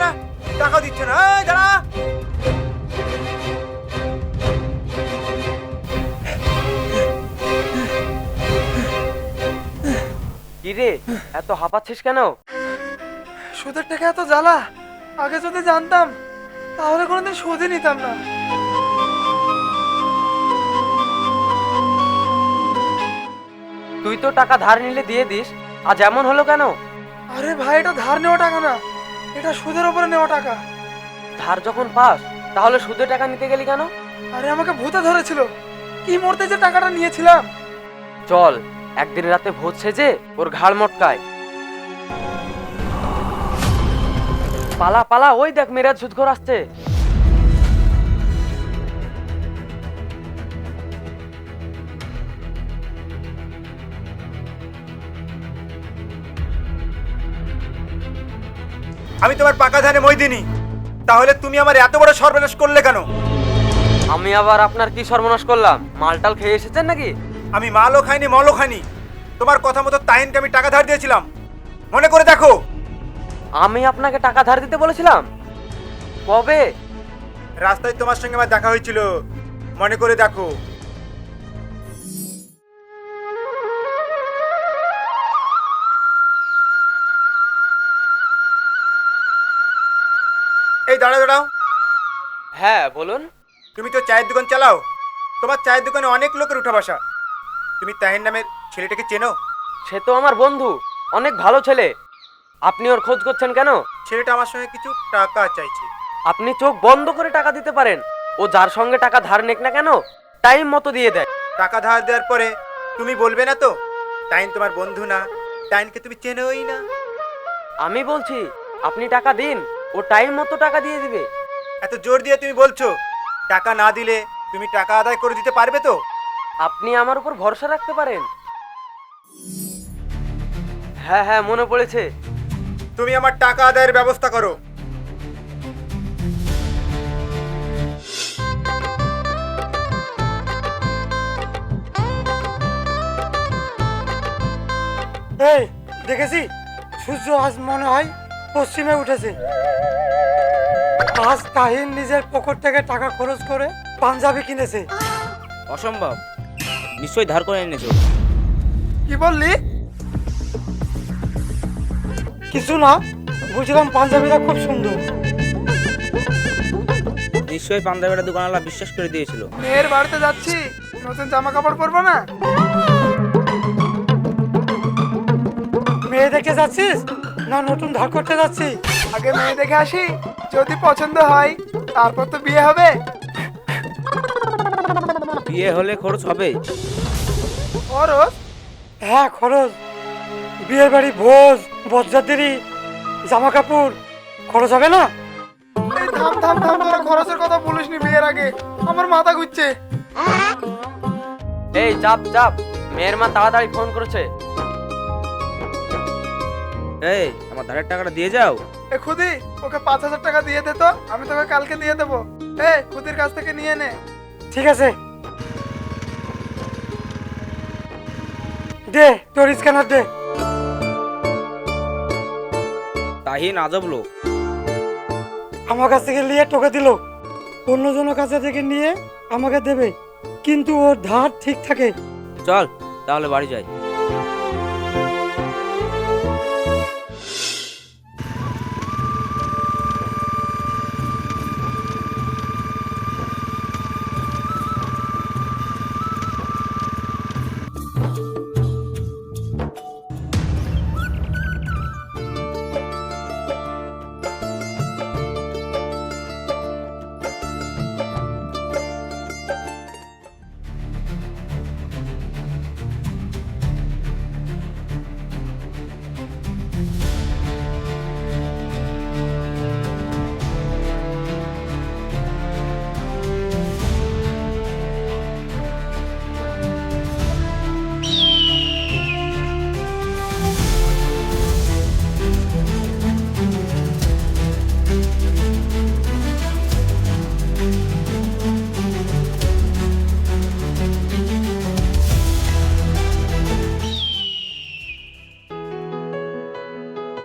না, টাকা দিচ্ছে না। এই দাঁড়া। কি রে, এত হাঁপাচ্ছিস কেন? সুদের টাকা এত জ্বালা, আগে যদি জানতাম তাহলে কোনোদিন সুদই নিতাম না। তুই তো টাকা ধার নিলে দিয়ে দিস, আজ এমন হলো কেন? আরে ভাই, এটা ধার নেওয়া টাকা না, এটা সুদের উপরে নেওয়া টাকা। ধার যখন পাস তাহলে সুদে টাকা নিতে গেলি কেন? আরে আমাকে ভূতে ধরেছিল, কি মরতে যে টাকাটা নিয়েছিলাম। চল একদিন রাতে ভূত সেজে ওর ঘাড় মটকায়। পালা পালা, ওই দেখ মেরাজ সুদখোর আসছে। আমি তোমার পাকা ধানে মই দিনি, তাহলে তুমি আমার এত বড় সর্বনাশ করলে কেন? আমি আবার আপনার কি সর্বনাশ করলাম? মালটাল খেয়ে এসেছেন নাকি? আমি মালও খাইনি, মলও খাইনি। তোমার কথা মতো তাহিনকে আমি টাকা ধার দিয়েছিলাম, মনে করে দেখো। আমি আপনাকে টাকা ধার দিতে বলেছিলাম? কবে? রাস্তায় তোমার সঙ্গে আমার দেখা হয়েছিল, মনে করে দেখো। এই দাঁড়াও দাঁড়াও। হ্যাঁ বলুন। তুমি তো চায়ের দোকান চালাও, তোমার চায়ের দোকানে অনেক লোকের উঠা বসা। তুমি তাহিন নামের ছেলেটাকে চেনো? সে তো আমার বন্ধু, অনেক ভালো ছেলে। আপনি ওর খোঁজ করছেন কেন? ছেলেটা আমার সঙ্গে কিছু টাকা চাইছে। আপনি চোখ বন্ধ করে টাকা দিতে পারেন। ও যার সঙ্গে টাকা ধার নেক না কেন, টাইম মতো দিয়ে দেয়। টাকা ধার দেওয়ার পরে তুমি বলবে না তো তাইন তোমার বন্ধু না, তাইনকে তুমি চেনোই না? আমি বলছি আপনি টাকা দিন, ও টাইম মতো টাকা দিয়ে দিবে। এত জোর দিয়ে তুমি বলছো, টাকা না দিলে তুমি টাকা আদায় করে দিতে পারবে তো? আপনি আমার উপর ভরসা রাখতে পারেন। হ্যাঁ হ্যাঁ, মনে পড়েছে। তুমি আমার টাকা আদায়ের ব্যবস্থা করো। এই দেখেছি, সূর্য আজ মনে হয় পশ্চিমে উঠেছে। আজ তাহিন নিজের পকেট থেকে টাকা খরচ করে পাঞ্জাবি কিনেছে। অসম্ভব, নিশ্চয়ই ধার করে এনেছো। কি বললি? কিছু না, বুঝলাম পাঞ্জাবিটা খুব সুন্দর। নিশ্চয়ই পাঞ্জাবিটা দোকানওয়ালা বিশ্বাস করে দিয়েছিল। মেয়ের বাড়িতে যাচ্ছি, নতুন জামা কাপড় পরবো না? মেয়ে দেখে যাচ্ছিস না নতুন ধার করতে যাচ্ছি? আগে মেয়ে দেখে আসি, যদি পছন্দ হয় তারপর তো বিয়ে হবে। বিয়ে হলে খরচ হবে। খরচ? হ্যাঁ খরচ। বিয়ের বাড়ি, ভোজ, বরযাত্রী, জামা কাপড়, খরচ হবে না? এই থাম থাম থাম, তোরা খরচের কথা বলিসনি বিয়ের আগে, আমার মাথা ঘুরছে। এই চাপ চাপ, মেয়ের মা তাড়াতাড়ি ফোন করেছে। এই আমার ধারের টাকাটা দিয়ে যাও। এ খুদি, ওকে 5,000 টাকা দিয়ে দে তো, আমি তোকে কালকে দিয়ে দেবো। এ খুদির কাছ থেকে নিয়ে নে। ঠিক আছে, দে তোর স্ক্যানার দে। তাহিন আজব লোক। আমার কাছ থেকে নিয়ে তোকে দিল, অন্যজনের কাছে থেকে নিয়ে আমাকে দেবে, কিন্তু ওর ধার ঠিক থাকে। চল তাহলে বাড়ি যাই।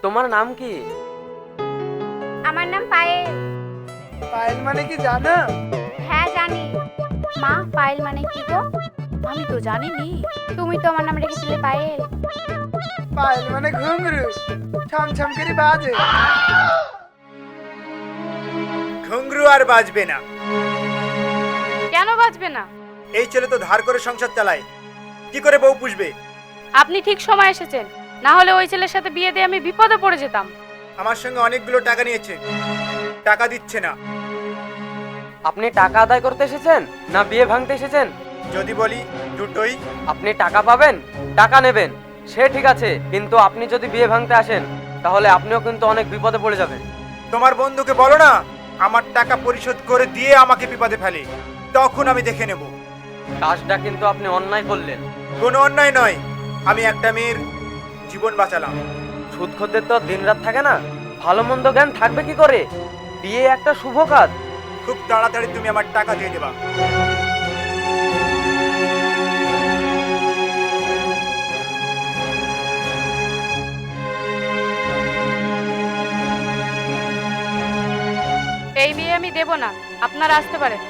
তোমার নাম কি? আমার নাম পায়েল। পায়েল মানে কি জানো? হ্যাঁ জানি। মা, পায়েল মানে কি গো? আমি তো জানিনি। তুমি তো আমার নাম রেখেছিলে পায়েল। পায়েল মানে ঘুঙরু, ছম ছম করে বাজে। ঘুংরু আর বাজবে না। কেন বাজবে না? এই ছেলে তো ধার করে সংসার চালায়, কি করে বউ পুষবে? আপনি ঠিক সময় এসেছেন, না হলে ওই ছেলের সাথে বিয়ে দিয়ে আমি বিপদে পড়ে যেতাম। আমার সঙ্গে অনেকগুলো টাকা নিয়েছে, টাকা দিচ্ছে না। আপনি টাকা আদায় করতে এসেছেন না বিয়ে ভাঙতে এসেছেন? যদি বলি দুটোই। আপনি টাকা পাবেন, টাকা নেবেন, সে ঠিক আছে, কিন্তু আপনি যদি বিয়ে ভাঙতে আসেন তাহলে আপনিও কিন্তু অনেক বিপদে পড়ে যাবেন। তোমার বন্ধুকে বলো না আমার টাকা পরিশোধ করে দিয়ে আমাকে বিপদে ফেলে, তখন আমি দেখে নেব। কাজটা কিন্তু আপনি অন্যায় করলেন। কোনো অন্যায় নয়, আমি একটা মেয়ের জীবন বাঁচালাম। সুদ খদ্দের তো দিনরাত থাকে না, ভালো মন্দ জ্ঞান থাকবে কি করে? বিয়ে একটা শুভ কাজ। খুব তাড়াতাড়ি তুমি আমার টাকা দিয়ে দেবা। এই বিয়ে আমি দেব না, আপনারা আসতে পারেন।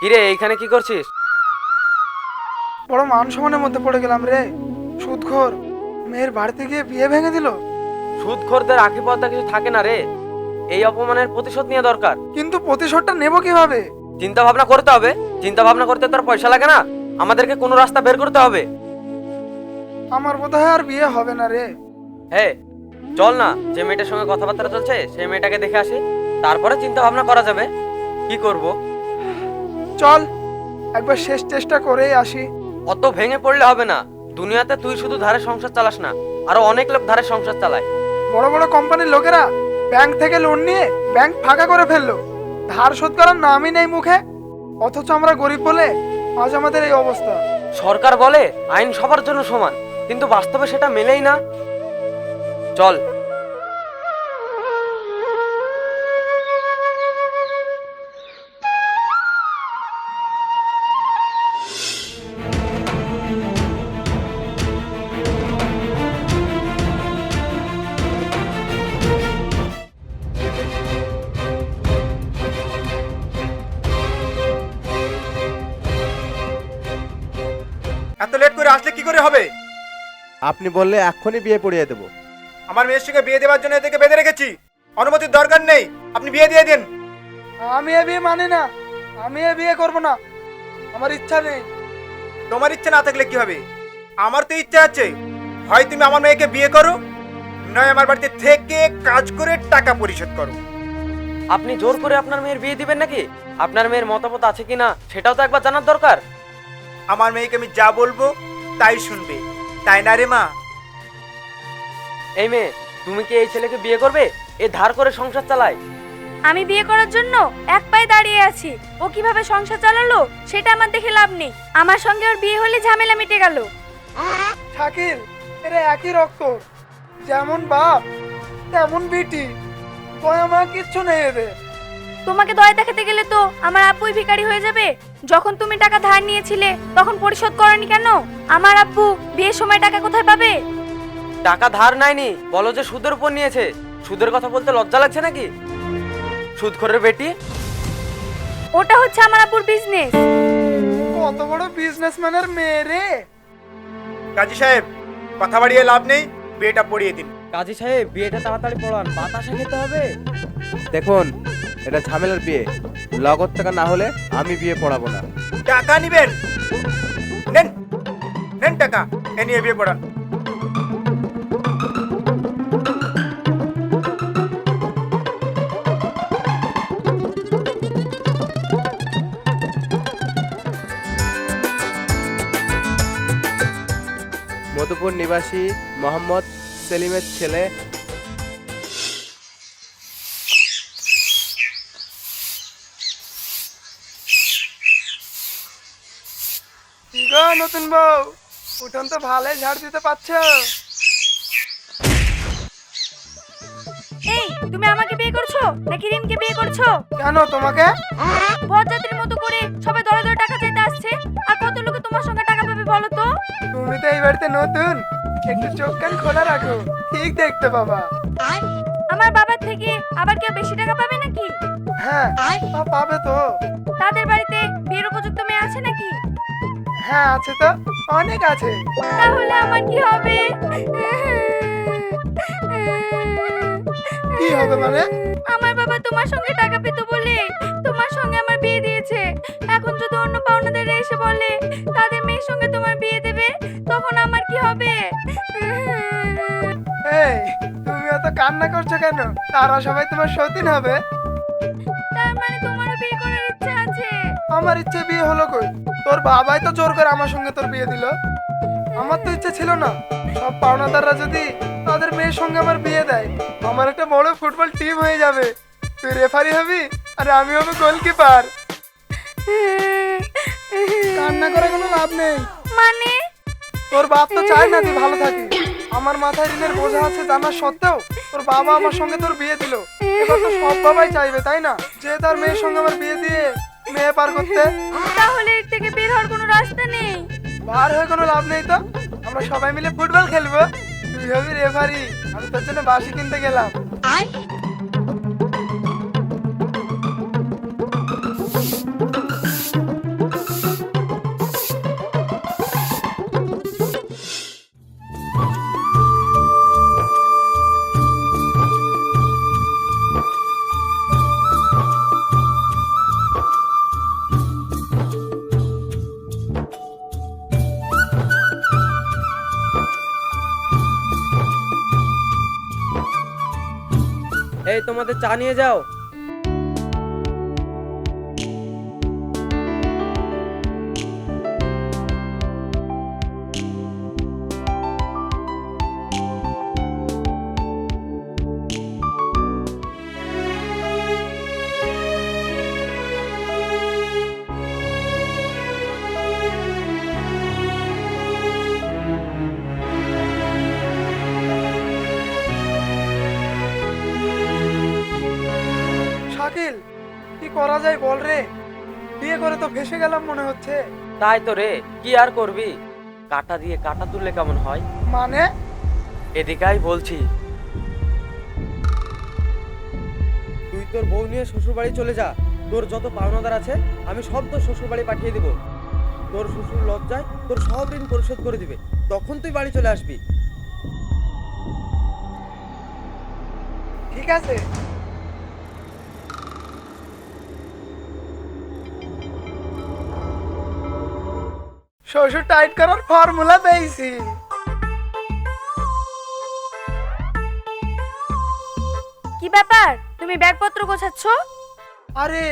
কিরে, এইখানে কি করছিস? বড় মান সম্মানের মধ্যে পড়ে গেলাম রে। সুদখোর মেয়ের বাড়িতে গিয়ে বিয়ে ভেঙে দিল। সুদ খদ্দের আখি পর্দা কিছু থাকে না রে, এই অপমানের প্রতিশোধ নেওয়া দরকার। কিন্তু প্রতিশোধটা নেব কিভাবে? চিন্তা ভাবনা করতে হবে। চিন্তা ভাবনা করতে তোর পয়সা লাগে না? আমাদেরকে কোনো রাস্তা বের করতে হবে। আমার বোধহয় আর বিয়ে হবে না রে। হ্যাঁ, চল না, যে মেয়েটার সঙ্গে কথাবার্তা চলছে সেই মেয়েটাকে দেখে আসি, তারপরে চিন্তা ভাবনা করা যাবে কি করব। চল একবার শেষ চেষ্টা করেই আসি। অত ভেঙে পড়লে হবে না। দুনিয়াতে তুই শুধু ধারে সংসার চালাস না, আরো অনেক লোক ধারে সংসার চালায়। বড় বড় কোম্পানির লোকেরা ব্যাংক থেকে লোন নিয়ে ব্যাংক ফাঁকা করে ফেললো, ধার শোধ করার নামই নেই মুখে। অথচ আমরা গরিব বলে আজ আমাদের এই অবস্থা। সরকার বলে আইন সবার জন্য সমান, কিন্তু বাস্তবে সেটা মেলেই না। চল। এত লেট করে আসলে কি করে হবে? আপনি বললে এক্ষুনি বিয়ে পড়িয়ে দেবো। আমার মেয়ের সঙ্গে বিয়ে দেওয়ার জন্য এদেরকে বেঁধে রেখেছি, অনুমতির দরকার নেই, আপনি বিয়ে দিয়ে দিন। আমি এ বিয়ে মানি না, আমি এ বিয়ে করব না, আমার ইচ্ছা নেই। তোমার ইচ্ছা না থাকলে কি হবে? আমার তো ইচ্ছা আছে। হয় তুমি আমার মেয়েকে বিয়ে করো, নয় আমার বাড়িতে থেকে কাজ করে টাকা পরিশোধ করো। আপনি জোর করে আপনার মেয়ের বিয়ে দিবেন নাকি? আপনার মেয়ের মতামত আছে কিনা সেটাও তো একবার জানার দরকার। আমার মেয়েকে আমি যা বলবো তাই শুনবে, তাই না রে মা? এই মেয়ে, তুমি কি এই ছেলেকে বিয়ে করবে? এ ধার করে সংসার চালায়। আমি বিয়ে করার জন্য এক পায়ে দাঁড়িয়ে আছি, ও কিভাবে সংসার চালালো সেটা আমার দেখে লাভ নেই। আমার সঙ্গে ওর বিয়ে হলে ঝামেলা মিটে গেল। শাকিল, এরা একই রক্ত, যেমন বাপ তেমন বিটি। তোই আমার কিচ্ছু নেই এদের। তোমাকে দয়া দেখাতে গেলে তো আমার আব্বুই ভিখারি হয়ে যাবে। যখন তুমি টাকা ধার নিয়েছিলে তখন পরিশোধ করনি কেন? আমার আব্বু বিয়ের সময় টাকা কোথায় পাবে? টাকা ধার নেয়নি, বলো যে সুদের উপর নিয়েছে। সুদের কথা বলতে লজ্জা লাগছে নাকি? সুদখোরের বেটি। ওটা হচ্ছে আমার আব্বুর বিজনেস। কত বড় বিজনেসম্যানের মেয়ে রে। কাজী সাহেব, কথা বাড়িয়ে লাভ নেই, বিয়েটা পড়িয়ে দিন। কাজী সাহেব, বিয়েটা তাড়াতাড়ি পড়ান, বাতাসা খেতে হবে। দেখুন, এটা ঝামেলার বিয়ে, নগদ টাকা না হলে আমি বিয়ে পড়াবো না। টাকা নিবেন? নেন নেন টাকা, এ নিয়ে বিয়ে পড়ান। মধুপুর নিবাসী মোহাম্মদ সেলিমের ছেলে কি গো নতুন বউ, উঠোন তো ভালোই ঝাড় দিতে পারছো। এই তুমি আমাকে বিয়ে করছো নাকি রিমকে বিয়ে করছো? কেন তোমাকে? বরযাত্রীর মতো করে সবাই দরে দরে টাকা চাইতে আসছে, আর কত লোকে তোমার সঙ্গে টাকা পাবে বলো তো? তুমি তো এই বাড়িতে নতুন, একটু চোখ কান খোলা রাখো, ঠিক দেখতে পাবা। আমার বাবার থেকে আবার কেউ বেশি টাকা পাবে নাকি? হ্যাঁ, পাবে তো। তাদের বাড়িতে বিয়ের উপযুক্ত মেয়ে আছে নাকি? হ্যাঁ আছে তো, অনেক আছে। তাহলে আমার কি হবে? কি হবে মানে? আমার বাবা তোমার সঙ্গে টাকা পেতো বলে তোমার সঙ্গে আমার বিয়ে দিয়েছে। এখন যদি অন্য পাওনাদাররা এসে বলে তাদের মেয়ের সঙ্গে তোমার বিয়ে দেবে, তখন আমার কি হবে? এই, তুমি এত কান্না করছো কেন? তারা সবাই তোমার সতীন হবে। তার মানে তোমারও বিয়ে করার ইচ্ছা আছে? আমার ইচ্ছে বিয়ে হলো কই? তোর বাবাই তো জোর করে আমার সঙ্গে তোর বিয়ে দিল। আমার তো ইচ্ছে ছিল না। সব পাওনাদাররা যদি তাদের মেয়ের সঙ্গে আমার বিয়ে দেয়, আমার একটা বড় ফুটবল টিম হয়ে যাবে। তুই রেফারি হবি আর আমি হবো গোলকিপার। কান্না করে কোনো লাভ নেই। মানে তোর বাপ তো চায় না তুই ভালো থাকিস। আমার মাথায় ঋণের বোঝা আছে জানা সত্ত্বেও তোর বাবা আমার সঙ্গে তোর বিয়ে দিল। এবার তো সব বাবাই চাইবে তাই না, যে তার মেয়ের সঙ্গে আমার বিয়ে দিয়ে মেয়ে পার করতে। তাহলে এর থেকে বের হওয়ার কোনো রাস্তা নেই? বার হয়ে কোনো লাভ নেই তো। আমরা সবাই মিলে ফুটবল খেলবো, তুই হবি রেফারি, আমি তোর জন্য বাঁশি কিনতে গেলাম। এই তোমাদের চা নিয়ে যাও। শাকিল, কি করা যায় বল রে? বিয়ে করে তো ফেসে গেলাম মনে হচ্ছে। তাই তো রে, কি আর করবি? কাটা দিয়ে কাটা তুললে কেমন হয়? মানে? এদিকাই বলছি। তুই তোর বউ নিয়ে শ্বশুর বাড়ি চলে যা। তোর যত পাওনাদার আছে আমি সব তোর শ্বশুর বাড়ি পাঠিয়ে দিব। তোর শ্বশুর লজ্জায় তোর সব ঋণ পরিশোধ করে দিবে, তখন তুই বাড়ি চলে আসবি। ঠিক আছে। শ্বশুর টাইট করার ফর্মুলা পেয়েছি। কি ব্যাপার, তুমি ব্যাগপত্র গোছাচ্ছ? আরে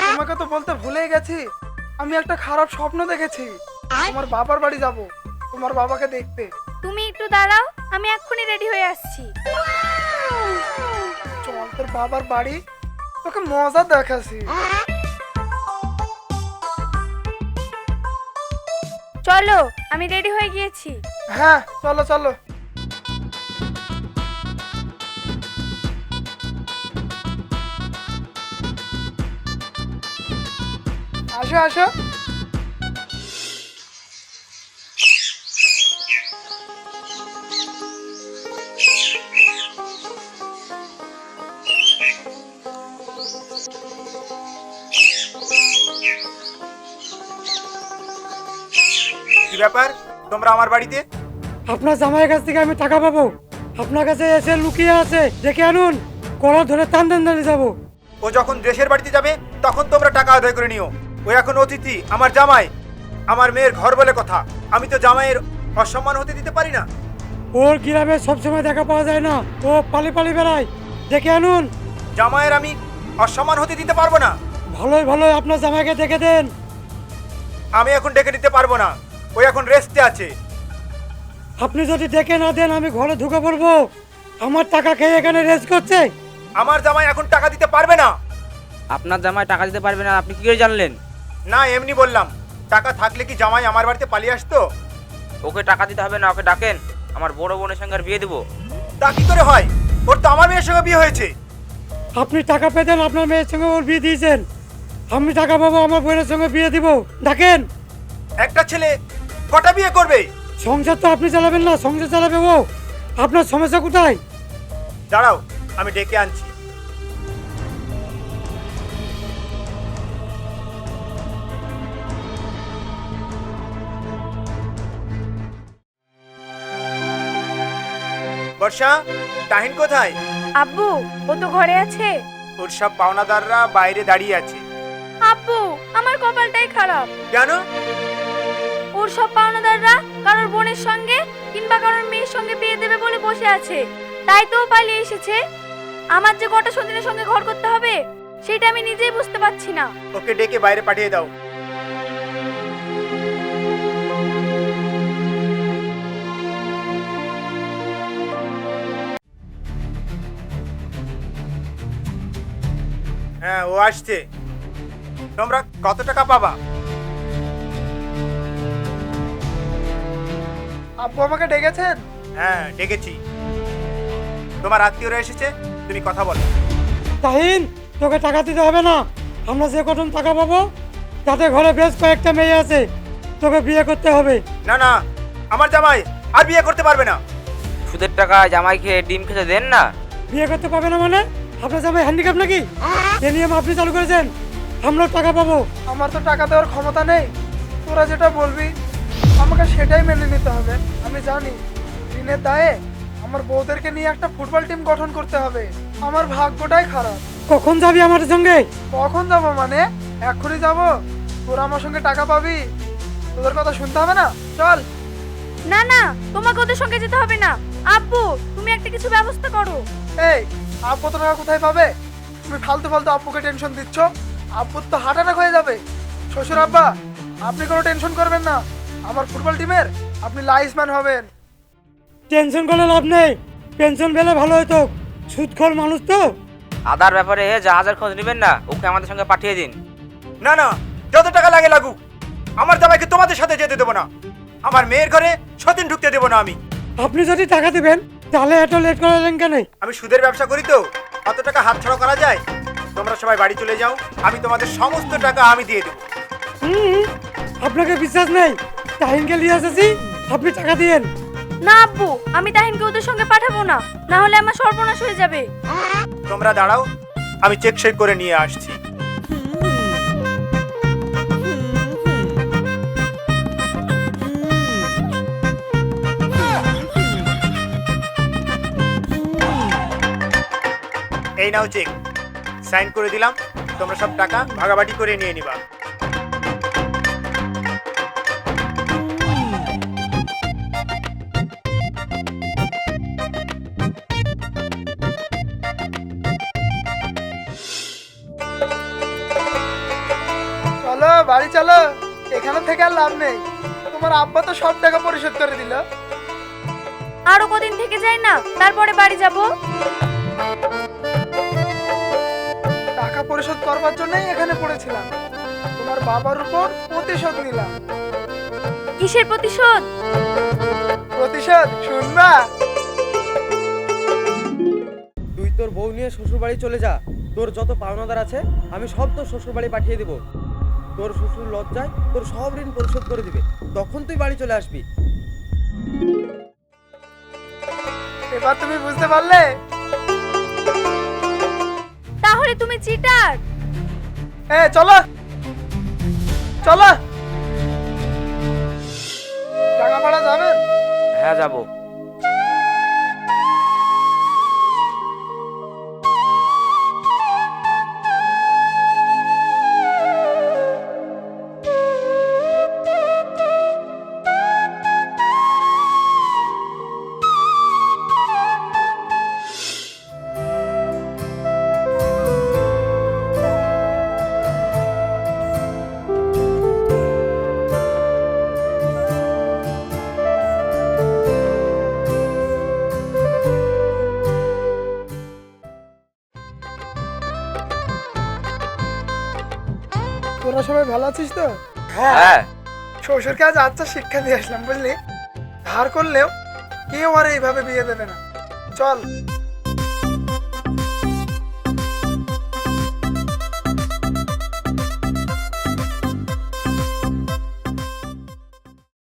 তোমাকে তো বলতে ভুলে গেছি, আমি একটা খারাপ স্বপ্ন দেখেছি। তোমার বাবার বাড়ি যাব, তোমার বাবাকে দেখতে। তুমি একটু দাঁড়াও, আমি এক্ষুনি রেডি হয়ে আসছি। চল তোর বাবার বাড়ি, তোকে মজা দেখাছি। চলো, আমি রেডি হয়ে গিয়েছি। হ্যাঁ চলো চলো। আসো আসো। কি ব্যাপার তোমরা আমার বাড়িতে? আপনার জামাইয়ের কাছ থেকে আমি টাকা পাবো, আপনার কাছে এসে লুকিয়ে আছে, দেখে আনুন। কলা ধরে টান টান টানে যাবো। ও যখন দেশের বাড়িতে যাবে তখন তোমরা টাকা আদায় করে নিও। ও এখন অতিথি, আমার জামাই, আমার মেয়ের ঘর বলে কথা। আমি তো জামাইয়ের অসম্মান হতে দিতে পারি না। ওর গ্রামে সবসময় দেখা পাওয়া যায় না, ও পালি পালি বেড়ায়, দেখে আনুন। জামাইয়ের আমি অসম্মান হতে দিতে পারবো না। ভালোই ভালোই আপনার জামাইকে দেখে দেন। আমি এখন ডেকে দিতে পারবো না, ও এখন রেস্টে আছে। আপনি যদি ডেকে না দেন আমি ঘরে ঢুকে পড়বো। আমার টাকা খেয়ে এখানে রেস্ট করছে। আমার জামাই এখন টাকা দিতে পারবে না। আপনার জামাই টাকা দিতে পারবে না, আপনি কি করে জানলেন? না, এমনি বললাম। টাকা থাকলে কি জামাই আমার বাড়িতে পালিয়ে আসতো? ওকে টাকা দিতে হবে না, ওকে ডাকেন, আমার বড় বোনের সঙ্গে আর বিয়ে দেবো। তা কি করে হয়? ওর তো আমার মেয়ের সঙ্গে বিয়ে হয়েছে। আপনি টাকা পেতেন, আপনার মেয়ের সঙ্গে ওর বিয়ে দিয়েছেন। আমি টাকা পাবো, আমার বোনের সঙ্গে বিয়ে দিব। ডাকেন। একটা ছেলে কটা বিয়ে করবে? সংসার তো আপনি চালাবেন না, সংসার চালাবে ও। আপনার সমস্যা কোথায়? দাঁড়াও, আমি ডেকে আনছি। বর্ষা, তাহিন কোথায়? আব্বু, ও তো ঘরে আছে। ওর সব পাওনাদাররা বাইরে দাঁড়িয়ে আছে। আব্বু, আমার কপালটাই খারাপ। কেন? ওর সব পাওনাদাররা কারোর বোনের সঙ্গে কিংবা কারোর মেয়ের সঙ্গে বিয়ে দেবে বলে বসে আছে, তাই তো ও পালিয়ে এসেছে। আমার যে কটা সন্তানের সঙ্গে ঘর করতে হবে সেটা আমি নিজেই বুঝতে পারছি না। ওকে ডেকে বাইরে পাঠিয়ে দাও। হ্যাঁ, ও আসছে। তোমরা কত টাকা পাবা? আব্বু আমাকে ডেকেছেন? হ্যাঁ, ডেকেছি। তোমার আত্মীয়রা এসেছে, তুমি কথা বলো। তাহিন, তোকে টাকা দিতে হবে না। আমরা যে কখন টাকা পাবো তাতে ঘরে বেশ কয়েকটা মেয়ে আছে, তোকে বিয়ে করতে হবে। না না, আমার জামাই আর বিয়ে করতে পারবে না। সুদের টাকা জামাই খেয়ে ডিম খেতে দেন না। বিয়ে করতে পারবে না মানে? আপনার জামাই হ্যান্ডিক্যাপ নাকি? এ নিয়ম আপনি চালু করেছেন, আমরাও টাকা পাবো। আমার তো টাকা দেওয়ার ক্ষমতা নেই। তোরা যেটা বলবি আমাকে সেটাই মেনে নিতে হবে। আমি জানি ঋণের দায়ে আমার বউদেরকে নিয়ে একটা ফুটবল টিম গঠন করতে হবে। আমার ভাগ্যটাই খারাপ। কখন যাবি আমাদের সঙ্গে? কখন যাব মানে? এক্ষুনি যাব। তোরা আমার সঙ্গে টাকা পাবি, তোদের কথা শুনতে হবে না। চল। না না, তোমাকে ওদের সঙ্গে যেতে হবে না। আব্বু, তুমি একটা কিছু ব্যবস্থা করো। এই, আব্বু তো টাকা কোথায় পাবে? তুমি ফালতু ফালতু আব্বুকে টেনশন দিচ্ছ। আব্বুর তো হার্ট অ্যাটাক হয়ে যাবে। শ্বশুর আব্বা, আপনি কোনো টেনশন করবেন না। আমার ফুটবল টিমের আপনি লাইসম্যান হবেন। টেনশন করলে লাভ নেই, পেনশন পেলে ভালো হতো। সুদখোর মানুষ তো। আদার ব্যাপারে জাহাজের খোঁজ নেবেন না, ওকে আমাদের সঙ্গে পাঠিয়ে দিন। না না, যত টাকা লাগে লাগুক, আমার জামাইকে তোমাদের সাথে যেতে দেবো না। আমার মেয়ের ঘরে সতীন ঢুকতে দেবো না আমি। আপনি যদি টাকা দিবেন তাহলে এত লেট করালেন কেন? আমি সুদের ব্যবসা করি তো, অত টাকা হাতছাড়া করা যায়? তোমরা সবাই বাড়ি চলে যাও, আমি তোমাদের সমস্ত টাকা আমি দিয়ে দেবো। আপনাকে বিশ্বাস নেই। তাহিনকে নিয়ে এসেছি, আপনি টাকা দিয়েন। না আব্বু, আমি তাহিনকে ওদের সঙ্গে পাঠাবো না, না হলে আমার সর্বনাশ হয়ে যাবে। তোমরা দাঁড়াও, আমি চেক সই করে নিয়ে আসছি। এই নাও চেক, সাইন করে দিলাম। তোমরা সব টাকা ভাগাভাগি করে নিয়ে নিবা। চলো বাড়ি চলো, এখানে থেকে আর লাভ নেই। তোমার আব্বা তো সব টাকা পরিশোধ করে দিল। আরো কদিন থেকে যাই না, তারপরে বাড়ি যাব। টাকা পরিশোধ করবার জন্যই এখানে পড়েছিলাম। তোমার বাবার উপর প্রতিশোধ নিলাম। কিসের প্রতিশোধ? প্রতিশোধ শুনবা? তুই তোর বউ নিয়ে শ্বশুর বাড়ি চলে যা। তোর যত পাওনাদার আছে আমি সব তোর শ্বশুর বাড়ি পাঠিয়ে দেবো। তোর শ্বশুর লজ্জায় তোর সব ঋণ পরিশোধ করে দিবে, তখন তুই বাড়ি চলে আসবি। এবার তুমি বুঝতে পারলে? তাহলে তুমি চিটার। চলো চলো, টাকা ভাড়া যাবেন? হ্যাঁ যাবো। তোরা সবাই ভালো আছিস তো? হ্যাঁ। শ্বশুরকে আজ আচ্ছা শিক্ষা দিয়ে আসলাম বুঝলি, ধার করলেও কেউ আর এইভাবে বিয়ে দেবে না। চল।